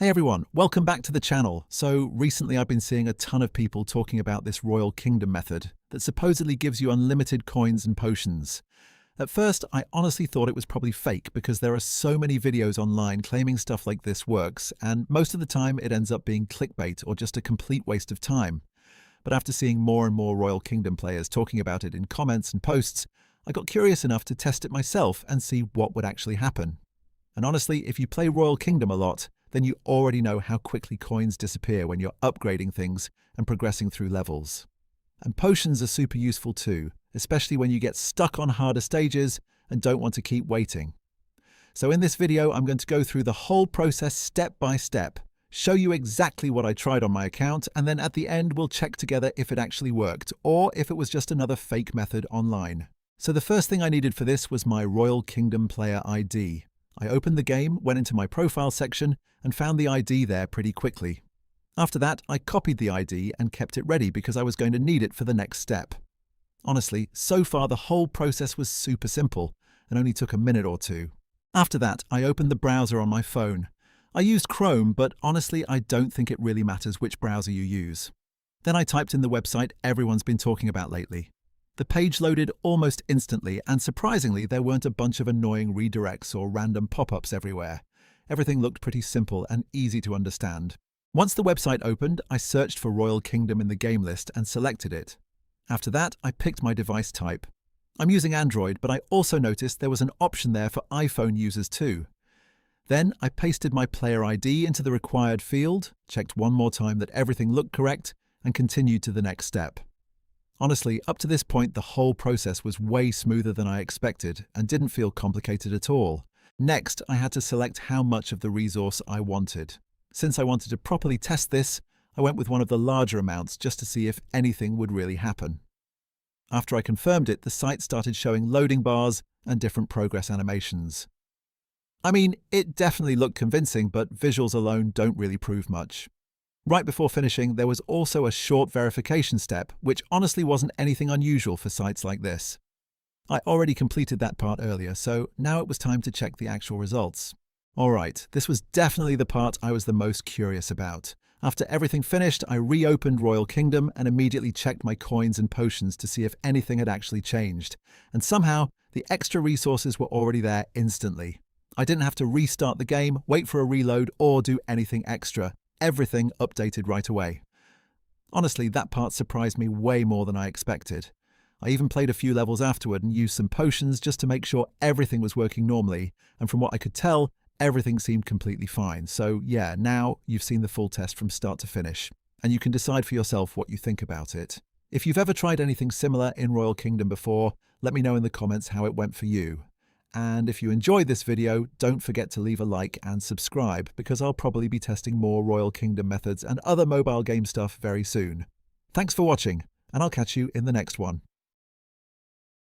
Hey everyone, welcome back to the channel. So recently I've been seeing a ton of people talking about this Royal Kingdom method that supposedly gives you unlimited coins and potions. At first, I honestly thought it was probably fake because there are so many videos online claiming stuff like this works, and most of the time it ends up being clickbait or just a complete waste of time. But after seeing more and more Royal Kingdom players talking about it in comments and posts, I got curious enough to test it myself and see what would actually happen. And honestly, if you play Royal Kingdom a lot, then you already know how quickly coins disappear when you're upgrading things and progressing through levels. And potions are super useful too, especially when you get stuck on harder stages and don't want to keep waiting. So in this video, I'm going to go through the whole process step by step, show you exactly what I tried on my account, and then at the end we'll check together if it actually worked or if it was just another fake method online. So the first thing I needed for this was my Royal Kingdom player ID. I opened the game, went into my profile section, and found the ID there pretty quickly. After that, I copied the ID and kept it ready because I was going to need it for the next step. Honestly, so far the whole process was super simple and only took a minute or two. After that, I opened the browser on my phone. I used Chrome, but honestly, I don't think it really matters which browser you use. Then I typed in the website everyone's been talking about lately. The page loaded almost instantly, and surprisingly, there weren't a bunch of annoying redirects or random pop-ups everywhere. Everything looked pretty simple and easy to understand. Once the website opened, I searched for Royal Kingdom in the game list and selected it. After that, I picked my device type. I'm using Android, but I also noticed there was an option there for iPhone users too. Then I pasted my player ID into the required field, checked one more time that everything looked correct, and continued to the next step. Honestly, up to this point, the whole process was way smoother than I expected and didn't feel complicated at all. Next, I had to select how much of the resource I wanted. Since I wanted to properly test this, I went with one of the larger amounts just to see if anything would really happen. After I confirmed it, the site started showing loading bars and different progress animations. I mean, it definitely looked convincing, but visuals alone don't really prove much. Right before finishing, there was also a short verification step, which honestly wasn't anything unusual for sites like this. I already completed that part earlier, so now it was time to check the actual results. Alright, this was definitely the part I was the most curious about. After everything finished, I reopened Royal Kingdom and immediately checked my coins and potions to see if anything had actually changed. And somehow, the extra resources were already there instantly. I didn't have to restart the game, wait for a reload, or do anything extra. Everything updated right away. Honestly, that part surprised me way more than I expected. I even played a few levels afterward and used some potions just to make sure everything was working normally, and from what I could tell, everything seemed completely fine. So yeah, now you've seen the full test from start to finish, and you can decide for yourself what you think about it. If you've ever tried anything similar in Royal Kingdom before, let me know in the comments how it went for you. And if you enjoyed this video, don't forget to leave a like and subscribe, because I'll probably be testing more Royal Kingdom methods and other mobile game stuff very soon. Thanks for watching, and I'll catch you in the next one.